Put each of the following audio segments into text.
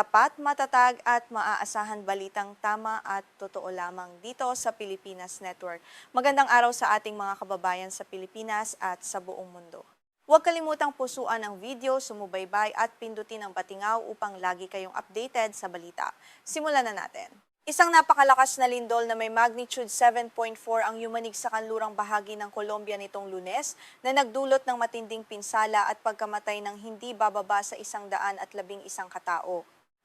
Tapat, matatag at maaasahan balitang tama at totoo lamang dito sa Pilipinas Network. Magandang araw sa ating mga kababayan sa Pilipinas at sa buong mundo. Huwag kalimutang pusuan ang video, sumubaybay at pindutin ang batingaw upang lagi kayong updated sa balita. Simulan na natin. Isang napakalakas na lindol na may magnitude 7.4 ang yumanig sa kanlurang bahagi ng Colombia nitong Lunes na nagdulot ng matinding pinsala at pagkamatay ng hindi bababa sa 111 katao.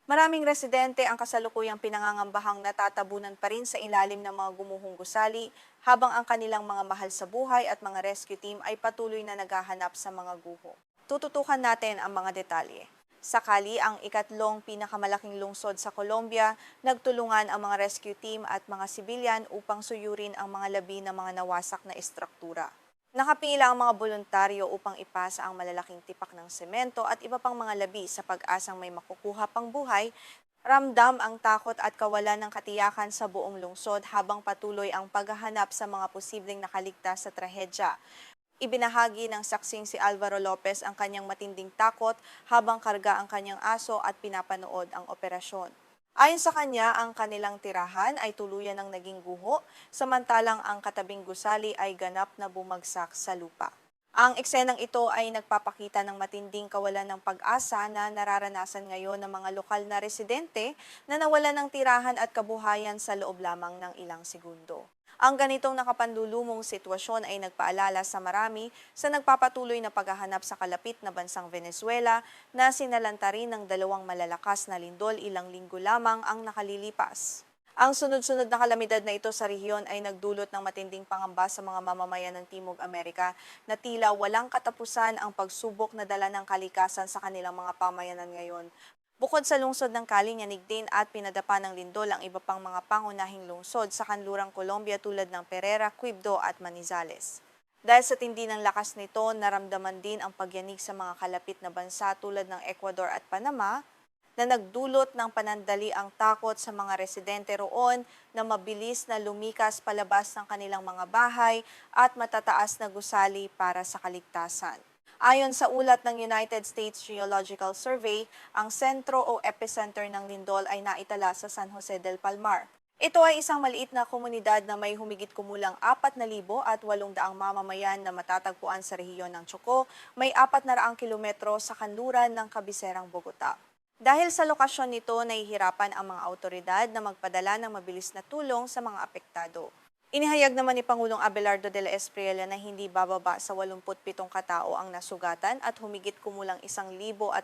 Maraming residente ang kasalukuyang pinangangambahang natatabunan pa rin sa ilalim ng mga gumuhong gusali habang ang kanilang mga mahal sa buhay at mga rescue team ay patuloy na naghahanap sa mga guho. Tututukan natin ang mga detalye. Sakali ang ikatlong pinakamalaking lungsod sa Colombia, nagtulungan ang mga rescue team at mga sibilyan upang suyurin ang mga labi ng mga nawasak na estruktura. Nakapila ang mga voluntaryo upang ipasa ang malalaking tipak ng semento at iba pang mga labi sa pag-asang may makukuha pang buhay. Ramdam ang takot at kawalan ng katiyakan sa buong lungsod habang patuloy ang paghahanap sa mga posibleng nakaligtas sa trahedya. Ibinahagi ng saksing si Alvaro Lopez ang kanyang matinding takot habang karga ang kanyang aso at pinapanood ang operasyon. Ayon sa kanya, ang kanilang tirahan ay tuluyan ng naging guho, samantalang ang katabing gusali ay ganap na bumagsak sa lupa. Ang eksenang ito ay nagpapakita ng matinding kawalan ng pag-asa na nararanasan ngayon ng mga lokal na residente na nawalan ng tirahan at kabuhayan sa loob lamang ng ilang segundo. Ang ganitong nakapanlulumong sitwasyon ay nagpaalala sa marami sa nagpapatuloy na paghahanap sa kalapit na bansang Venezuela na sinalanta rin ng dalawang malalakas na lindol ilang linggo lamang ang nakalilipas. Ang sunod-sunod na kalamidad na ito sa rehiyon ay nagdulot ng matinding pangamba sa mga mamamayan ng Timog Amerika na tila walang katapusan ang pagsubok na dala ng kalikasan sa kanilang mga pamayanan ngayon. Bukod sa lungsod ng Calinyanig din at pinadapa ng lindol ang iba pang mga pangunahing lungsod sa kanlurang Colombia tulad ng Pereira, Quibdó at Manizales. Dahil sa tindi ng lakas nito, naramdaman din ang pagyanig sa mga kalapit na bansa tulad ng Ecuador at Panama na nagdulot ng panandali ang takot sa mga residente roon na mabilis na lumikas palabas ng kanilang mga bahay at matataas na gusali para sa kaligtasan. Ayon sa ulat ng United States Geological Survey, ang sentro o epicenter ng lindol ay naitala sa San Jose del Palmar. Ito ay isang maliit na komunidad na may humigit kumulang 4,800 mamamayan na matatagpuan sa rehiyon ng Choco, may 400 kilometro sa kanluran ng kabiserang Bogota. Dahil sa lokasyon nito, nahihirapan ang mga autoridad na magpadala ng mabilis na tulong sa mga apektado. Inihayag naman ni Pangulong Abelardo de la Espriella na hindi bababa sa 87 katao ang nasugatan at humigit kumulang 1,600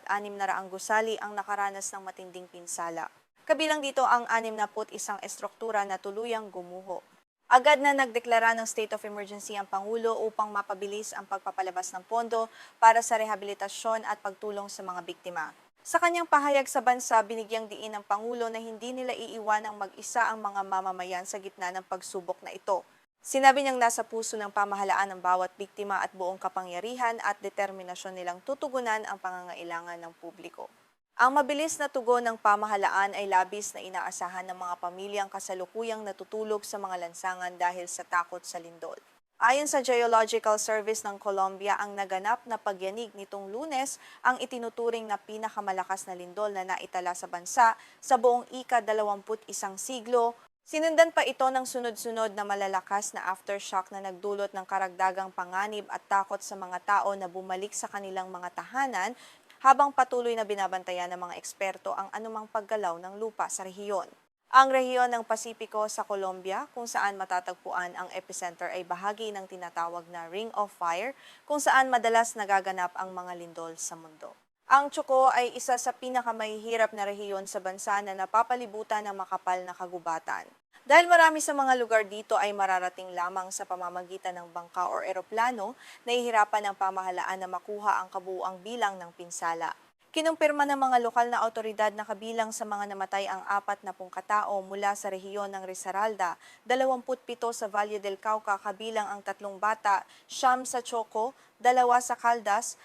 gusali ang nakaranas ng matinding pinsala. Kabilang dito ang 61 estruktura na tuluyang gumuho. Agad na nagdeklara ng state of emergency ang Pangulo upang mapabilis ang pagpapalabas ng pondo para sa rehabilitasyon at pagtulong sa mga biktima. Sa kanyang pahayag sa bansa, binigyang diin ng Pangulo na hindi nila iiwanang mag-isa ang mga mamamayan sa gitna ng pagsubok na ito. Sinabi niyang nasa puso ng pamahalaan ng bawat biktima at buong kapangyarihan at determinasyon nilang tutugunan ang pangangailangan ng publiko. Ang mabilis na tugon ng pamahalaan ay labis na inaasahan ng mga pamilyang kasalukuyang natutulog sa mga lansangan dahil sa takot sa lindol. Ayon sa Geological Service ng Colombia, ang naganap na pagyanig nitong Lunes ang itinuturing na pinakamalakas na lindol na naitala sa bansa sa buong ika-21 siglo. Sinundan pa ito ng sunod-sunod na malalakas na aftershock na nagdulot ng karagdagang panganib at takot sa mga tao na bumalik sa kanilang mga tahanan habang patuloy na binabantayan ng mga eksperto ang anumang paggalaw ng lupa sa rehiyon. Ang rehiyon ng Pasipiko sa Colombia, kung saan matatagpuan ang epicenter ay bahagi ng tinatawag na Ring of Fire, kung saan madalas nagaganap ang mga lindol sa mundo. Ang Choco ay isa sa pinakamahihirap na rehiyon sa bansa na napapalibutan ng makapal na kagubatan. Dahil marami sa mga lugar dito ay mararating lamang sa pamamagitan ng bangka o eroplano, nahihirapan ang pamahalaan na makuha ang kabuuang bilang ng pinsala. Kinumpirma ng mga lokal na autoridad na kabilang sa mga namatay ang 40 katao mula sa rehiyon ng Risaralda, 27 sa Valle del Cauca kabilang ang 3 bata, 9 sa Choco, 2 sa Caldas,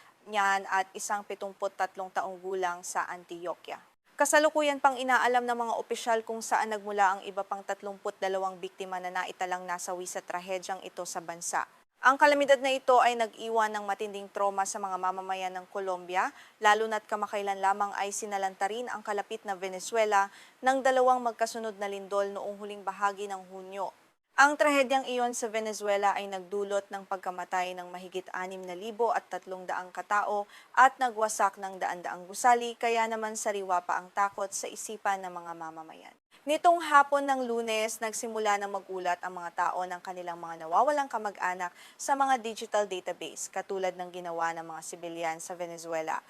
at isang 73 taong gulang sa Antioquia. Kasalukuyan pang inaalam ng mga opisyal kung saan nagmula ang iba pang 32 biktima na naitalang nasawi sa trahedyang ito sa bansa. Ang kalamidad na ito ay nag-iwan ng matinding trauma sa mga mamamayan ng Colombia, lalo na't kamakailan lamang ay sinalanta rin ang kalapit na Venezuela ng dalawang magkasunod na lindol noong huling bahagi ng Hunyo. Ang trahedyang iyon sa Venezuela ay nagdulot ng pagkamatay ng mahigit 6,300 katao at nagwasak ng daan-daang gusali, kaya naman sariwa pa ang takot sa isipan ng mga mamamayan. Nitong hapon ng Lunes, nagsimula na magulat ang mga tao ng kanilang mga nawawalang kamag-anak sa mga digital database, katulad ng ginawa ng mga sibilyan sa Venezuela.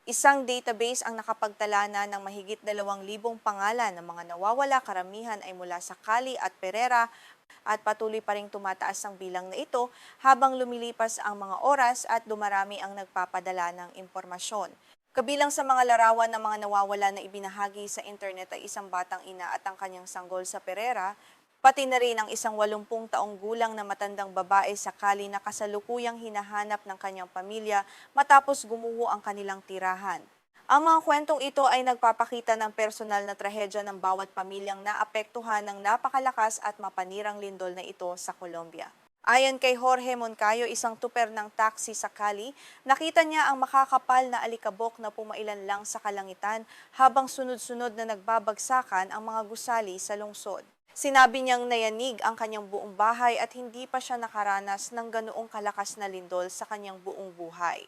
Isang database ang nakapagtala na ng mahigit 2,000 pangalan ng mga nawawala, karamihan ay mula sa Cali at Pereira, at patuloy pa ring tumataas ang bilang na ito habang lumilipas ang mga oras at dumarami ang nagpapadala ng impormasyon. Kabilang sa mga larawan ng mga nawawala na ibinahagi sa internet ay isang batang ina at ang kanyang sanggol sa Pereira, pati na rin ang isang 80 taong gulang na matandang babae sa Cali na kasalukuyang hinahanap ng kanyang pamilya matapos gumuho ang kanilang tirahan. Ang mga kwentong ito ay nagpapakita ng personal na trahedya ng bawat pamilyang naapektuhan ng napakalakas at mapanirang lindol na ito sa Colombia. Ayon kay Jorge Moncayo, isang tuper ng taxi sa Cali, nakita niya ang makakapal na alikabok na pumailan lang sa kalangitan habang sunod-sunod na nagbabagsakan ang mga gusali sa lungsod. Sinabi niyang nayanig ang kanyang buong bahay at hindi pa siya nakaranas ng ganoong kalakas na lindol sa kanyang buong buhay.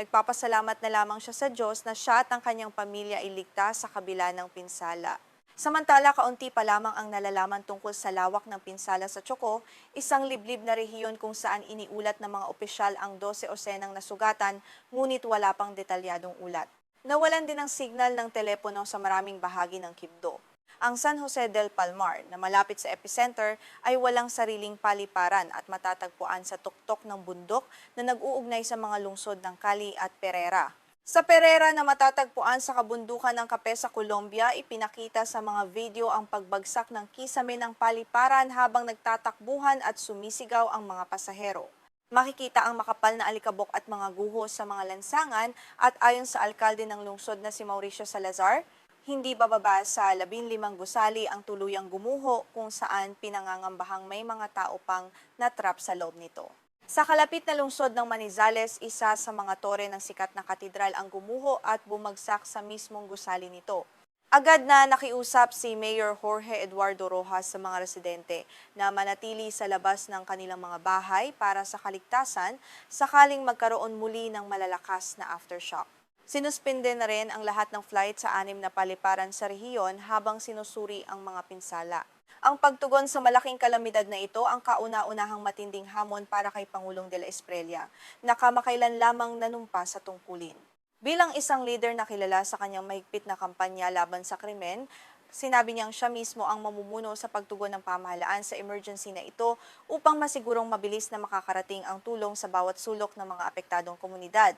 Nagpapasalamat na lamang siya sa Diyos na siya at ang kanyang pamilya ay ligtas sa kabila ng pinsala. Samantala, kaunti pa lamang ang nalalaman tungkol sa lawak ng pinsala sa Choco, isang liblib na rehiyon kung saan iniulat ng mga opisyal ang 12 osenang nasugatan, ngunit wala pang detalyadong ulat. Nawalan din ng signal ng telepono sa maraming bahagi ng Quibdó. Ang San Jose del Palmar, na malapit sa epicenter, ay walang sariling paliparan at matatagpuan sa tuktok ng bundok na nag-uugnay sa mga lungsod ng Cali at Pereira. Sa Pereira na matatagpuan sa kabundukan ng Cape sa Colombia, ipinakita sa mga video ang pagbagsak ng kisame ng paliparan habang nagtatakbuhan at sumisigaw ang mga pasahero. Makikita ang makapal na alikabok at mga guho sa mga lansangan at ayon sa alkalde ng lungsod na si Mauricio Salazar, hindi bababa sa 15 gusali ang tuluyang gumuho kung saan pinangangambahang may mga tao pang natrap sa loob nito. Sa kalapit na lungsod ng Manizales, isa sa mga tore ng sikat na katedral ang gumuho at bumagsak sa mismong gusali nito. Agad na nakiusap si Mayor Jorge Eduardo Rojas sa mga residente na manatili sa labas ng kanilang mga bahay para sa kaligtasan sakaling magkaroon muli ng malalakas na aftershock. Sinuspinde na rin ang lahat ng flight sa 6 na paliparan sa rehiyon habang sinusuri ang mga pinsala. Ang pagtugon sa malaking kalamidad na ito ang kauna-unahang matinding hamon para kay Pangulong de la Espriella, na kamakailan lamang nanumpa sa tungkulin. Bilang isang leader na kilala sa kanyang mahigpit na kampanya laban sa krimen, sinabi niyang siya mismo ang mamumuno sa pagtugon ng pamahalaan sa emergency na ito upang masigurong mabilis na makakarating ang tulong sa bawat sulok ng mga apektadong komunidad.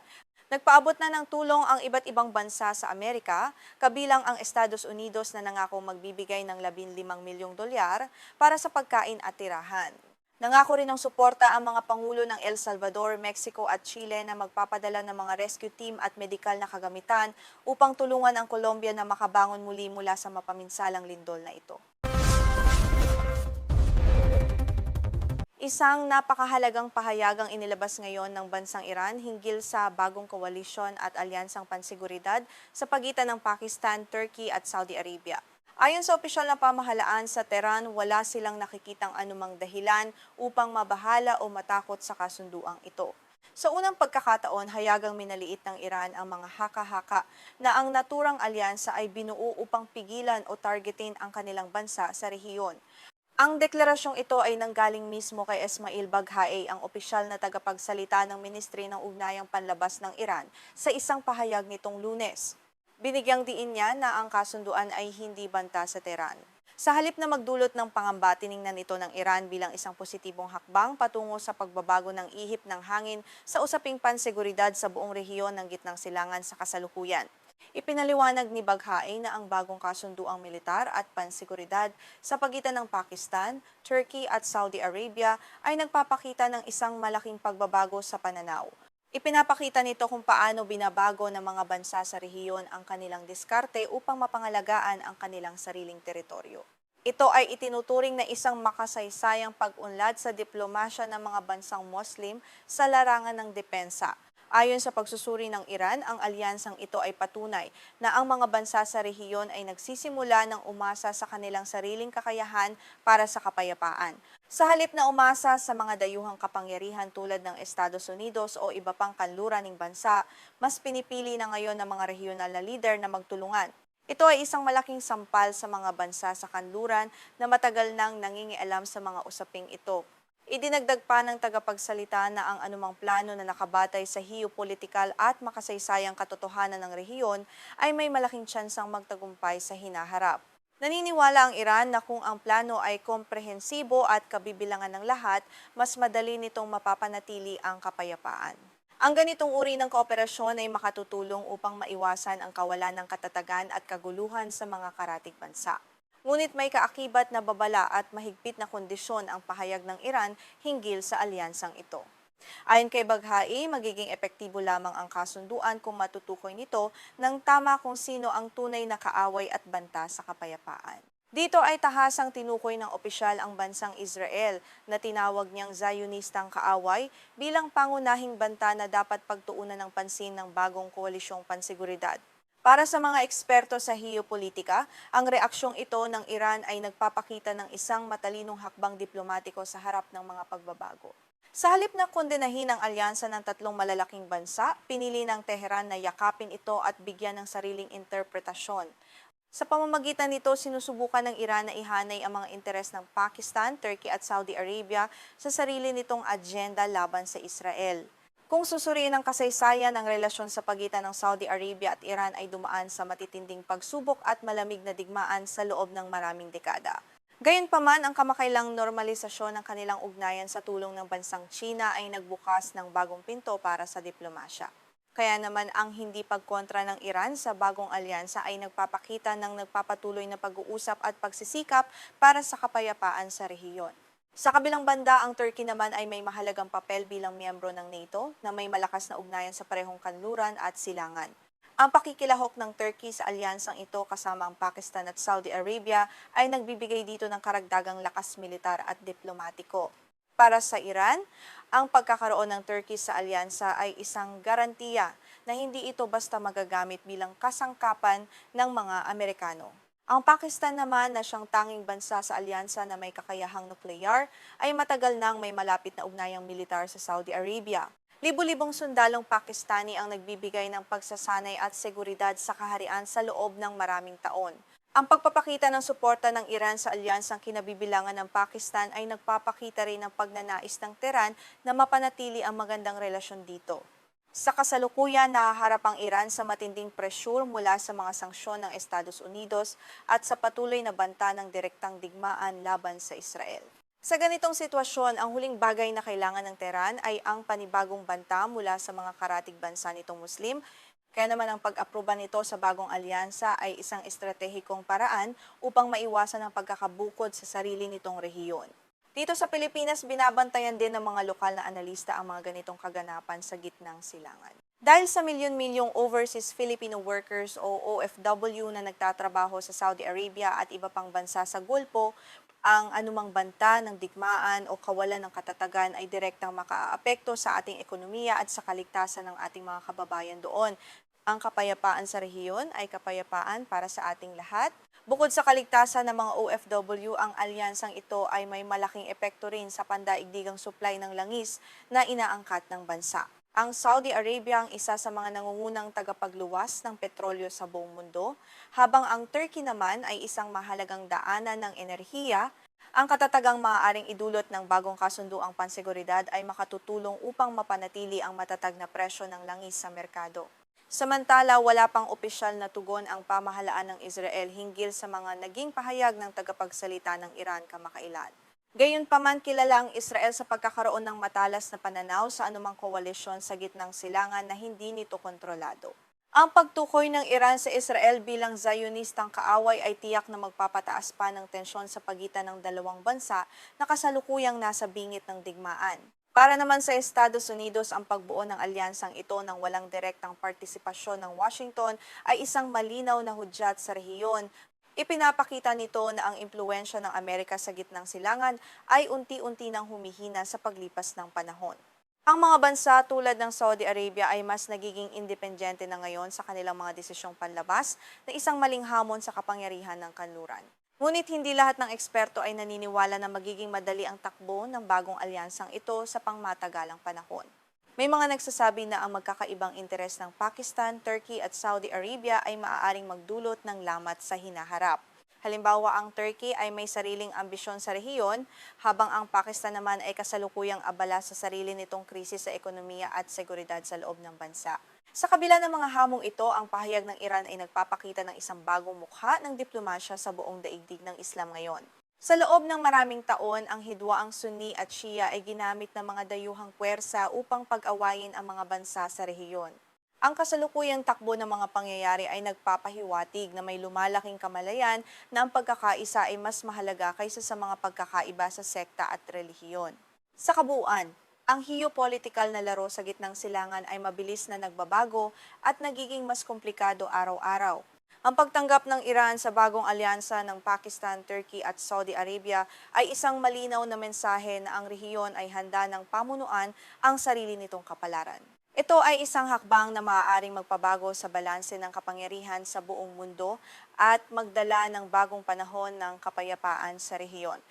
Nagpaabot na ng tulong ang iba't ibang bansa sa Amerika, kabilang ang Estados Unidos na nangakong magbibigay ng $15 milyong para sa pagkain at tirahan. Nangako rin ng suporta ang mga pangulo ng El Salvador, Mexico at Chile na magpapadala ng mga rescue team at medikal na kagamitan upang tulungan ang Colombia na makabangon muli mula sa mapaminsalang lindol na ito. Isang napakahalagang pahayagang inilabas ngayon ng bansang Iran hinggil sa bagong koalisyon at alyansang pansiguridad sa pagitan ng Pakistan, Turkey at Saudi Arabia. Ayon sa opisyal na pamahalaan sa Tehran, wala silang nakikitang anumang dahilan upang mabahala o matakot sa kasunduang ito. Sa unang pagkakataon, hayagang minaliit ng Iran ang mga haka-haka na ang naturang alyansa ay binuo upang pigilan o targetin ang kanilang bansa sa rehiyon. Ang deklarasyong ito ay nanggaling mismo kay Esmail Baghaei, ang opisyal na tagapagsalita ng Ministry ng Ugnayang Panlabas ng Iran, sa isang pahayag nitong Lunes. Binigyang diin niya na ang kasunduan ay hindi banta sa Tehran. Sa halip na magdulot ng pangamba, tiningnan ito ng Iran bilang isang positibong hakbang patungo sa pagbabago ng ihip ng hangin sa usaping panseguridad sa buong rehiyon ng Gitnang Silangan sa kasalukuyan. Ipinaliwanag ni Baghaei na ang bagong kasunduang militar at pansiguridad sa pagitan ng Pakistan, Turkey at Saudi Arabia ay nagpapakita ng isang malaking pagbabago sa pananaw. Ipinapakita nito kung paano binabago ng mga bansa sa rehiyon ang kanilang diskarte upang mapangalagaan ang kanilang sariling teritoryo. Ito ay itinuturing na isang makasaysayang pag-unlad sa diplomasya ng mga bansang Muslim sa larangan ng depensa. Ayon sa pagsusuri ng Iran, ang alyansang ito ay patunay na ang mga bansa sa rehiyon ay nagsisimula ng umasa sa kanilang sariling kakayahan para sa kapayapaan. Sa halip na umasa sa mga dayuhang kapangyarihan tulad ng Estados Unidos o iba pang kanluran ng bansa, mas pinipili na ngayon ng mga regional na leader na magtulungan. Ito ay isang malaking sampal sa mga bansa sa kanluran na matagal nang nangingialam sa mga usaping ito. Idinagdag pa ng tagapagsalita na ang anumang plano na nakabatay sa geopolitikal at makasaysayang katotohanan ng rehiyon ay may malaking tsansang magtagumpay sa hinaharap. Naniniwala ang Iran na kung ang plano ay komprehensibo at kabibilangan ng lahat, mas madali nitong mapapanatili ang kapayapaan. Ang ganitong uri ng kooperasyon ay makatutulong upang maiwasan ang kawalan ng katatagan at kaguluhan sa mga karatig bansa. Ngunit may kaakibat na babala at mahigpit na kondisyon ang pahayag ng Iran hinggil sa alyansang ito. Ayon kay Baghai, magiging epektibo lamang ang kasunduan kung matutukoy nito ng tama kung sino ang tunay na kaaway at banta sa kapayapaan. Dito ay tahasang tinukoy ng opisyal ang bansang Israel na tinawag niyang Zionistang kaaway bilang pangunahing banta na dapat pagtuunan ng pansin ng bagong koalisyong pansiguridad. Para sa mga eksperto sa geopolitika, ang reaksyong ito ng Iran ay nagpapakita ng isang matalinong hakbang diplomatiko sa harap ng mga pagbabago. Sa halip na kondenahin ang alyansa ng tatlong malalaking bansa, pinili ng Tehran na yakapin ito at bigyan ng sariling interpretasyon. Sa pamamagitan nito, sinusubukan ng Iran na ihanay ang mga interes ng Pakistan, Turkey at Saudi Arabia sa sarili nitong agenda laban sa Israel. Kung susuriin ang kasaysayan ng relasyon sa pagitan ng Saudi Arabia at Iran ay dumaan sa matitinding pagsubok at malamig na digmaan sa loob ng maraming dekada. Gayunpaman, ang kamakailang normalisasyon ng kanilang ugnayan sa tulong ng bansang China ay nagbukas ng bagong pinto para sa diplomasya. Kaya naman ang hindi pagkontra ng Iran sa bagong alyansa ay nagpapakita ng nagpapatuloy na pag-uusap at pagsisikap para sa kapayapaan sa rehiyon. Sa kabilang banda, ang Turkey naman ay may mahalagang papel bilang miyembro ng NATO na may malakas na ugnayan sa parehong kanluran at silangan. Ang pakikilahok ng Turkey sa alyansang ito kasama ang Pakistan at Saudi Arabia ay nagbibigay dito ng karagdagang lakas militar at diplomatiko. Para sa Iran, ang pagkakaroon ng Turkey sa alyansa ay isang garantiya na hindi ito basta magagamit bilang kasangkapan ng mga Amerikano. Ang Pakistan naman na siyang tanging bansa sa alyansa na may kakayahang nuklear ay matagal nang may malapit na ugnayang militar sa Saudi Arabia. Libu-libong sundalong Pakistani ang nagbibigay ng pagsasanay at seguridad sa kaharian sa loob ng maraming taon. Ang pagpapakita ng suporta ng Iran sa alyansang kinabibilangan ng Pakistan ay nagpapakita rin ng pagnanais ng Tehran na mapanatili ang magandang relasyon dito. Sa kasalukuyan, nahaharap ang Iran sa matinding presyur mula sa mga sanksyon ng Estados Unidos at sa patuloy na banta ng direktang digmaan laban sa Israel. Sa ganitong sitwasyon, ang huling bagay na kailangan ng Tehran ay ang panibagong banta mula sa mga karatig bansa nitong Muslim. Kaya naman ang pag-aproba nito sa bagong alyansa ay isang estratehikong paraan upang maiwasan ang pagkakabukod sa sarili nitong rehiyon. Dito sa Pilipinas, binabantayan din ng mga lokal na analista ang mga ganitong kaganapan sa gitnang silangan. Dahil sa milyon-milyong overseas Filipino workers o OFW na nagtatrabaho sa Saudi Arabia at iba pang bansa sa Gulpo, ang anumang banta ng digmaan o kawalan ng katatagan ay direktang makaaapekto sa ating ekonomiya at sa kaligtasan ng ating mga kababayan doon. Ang kapayapaan sa rehiyon ay kapayapaan para sa ating lahat. Bukod sa kaligtasan ng mga OFW, ang alyansang ito ay may malaking epekto rin sa pandaigdigang supply ng langis na inaangkat ng bansa. Ang Saudi Arabia ang isa sa mga nangungunang tagapagluwas ng petrolyo sa buong mundo, habang ang Turkey naman ay isang mahalagang daanan ng enerhiya. Ang katatagang maaaring idulot ng bagong kasunduang panseguridad ay makatutulong upang mapanatili ang matatag na presyo ng langis sa merkado. Samantala, wala pang opisyal na tugon ang pamahalaan ng Israel hinggil sa mga naging pahayag ng tagapagsalita ng Iran kamakailan. Gayunpaman, kilala ang Israel sa pagkakaroon ng matalas na pananaw sa anumang koalisyon sa gitnang silangan na hindi nito kontrolado. Ang pagtukoy ng Iran sa Israel bilang Zionistang kaaway ay tiyak na magpapataas pa ng tensyon sa pagitan ng dalawang bansa na kasalukuyang nasa bingit ng digmaan. Para naman sa Estados Unidos, ang pagbuo ng alyansang ito ng walang direktang partisipasyon ng Washington ay isang malinaw na hudyat sa rehiyon Ipinapakita nito na ang impluwensya ng Amerika sa gitnang silangan ay unti-unti nang humihina sa paglipas ng panahon. Ang mga bansa tulad ng Saudi Arabia ay mas nagiging independyente na ngayon sa kanilang mga desisyong panlabas na isang maling hamon sa kapangyarihan ng kanluran. Ngunit hindi lahat ng eksperto ay naniniwala na magiging madali ang takbo ng bagong alyansang ito sa pangmatagalang panahon. May mga nagsasabi na ang magkakaibang interes ng Pakistan, Turkey at Saudi Arabia ay maaaring magdulot ng lamat sa hinaharap. Halimbawa, ang Turkey ay may sariling ambisyon sa rehiyon, habang ang Pakistan naman ay kasalukuyang abala sa sarili nitong krisis sa ekonomiya at seguridad sa loob ng bansa. Sa kabila ng mga hamong ito, ang pahayag ng Iran ay nagpapakita ng isang bagong mukha ng diplomasya sa buong daigdig ng Islam ngayon. Sa loob ng maraming taon, ang hidwaang Sunni at Shia ay ginamit ng mga dayuhang puwersa upang pag-awayin ang mga bansa sa rehiyon. Ang kasalukuyang takbo ng mga pangyayari ay nagpapahiwatig na may lumalaking kamalayan na ang pagkakaisa ay mas mahalaga kaysa sa mga pagkakaiba sa sekta at relihiyon. Sa kabuuan, ang geopolitical na laro sa gitnang silangan ay mabilis na nagbabago at nagiging mas komplikado araw-araw. Ang pagtanggap ng Iran sa bagong alyansa ng Pakistan, Turkey at Saudi Arabia ay isang malinaw na mensahe na ang rehiyon ay handa ng pamunuan ang sarili nitong kapalaran. Ito ay isang hakbang na maaaring magpabago sa balanse ng kapangyarihan sa buong mundo at magdala ng bagong panahon ng kapayapaan sa rehiyon.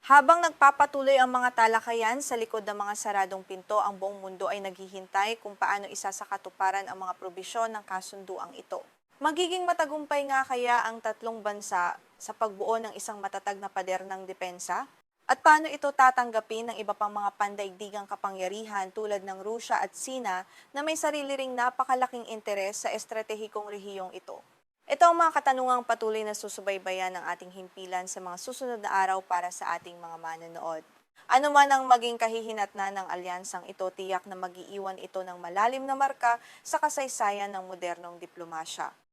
Habang nagpapatuloy ang mga talakayan sa likod ng mga saradong pinto, ang buong mundo ay naghihintay kung paano isasakatuparan ang mga probisyon ng kasunduang ito. Magiging matagumpay nga kaya ang tatlong bansa sa pagbuo ng isang matatag na pader ng depensa? At paano ito tatanggapin ng iba pang mga pandaigdigang kapangyarihan tulad ng Rusya at Sina na may sarili ring napakalaking interes sa estratehikong rehiyong ito? Ito ang mga katanungang patuloy na susubaybayan ng ating himpilan sa mga susunod na araw para sa ating mga manonood. Ano man ang maging kahihinatnan ng alyansang ito, tiyak na mag-iiwan ito ng malalim na marka sa kasaysayan ng modernong diplomasya.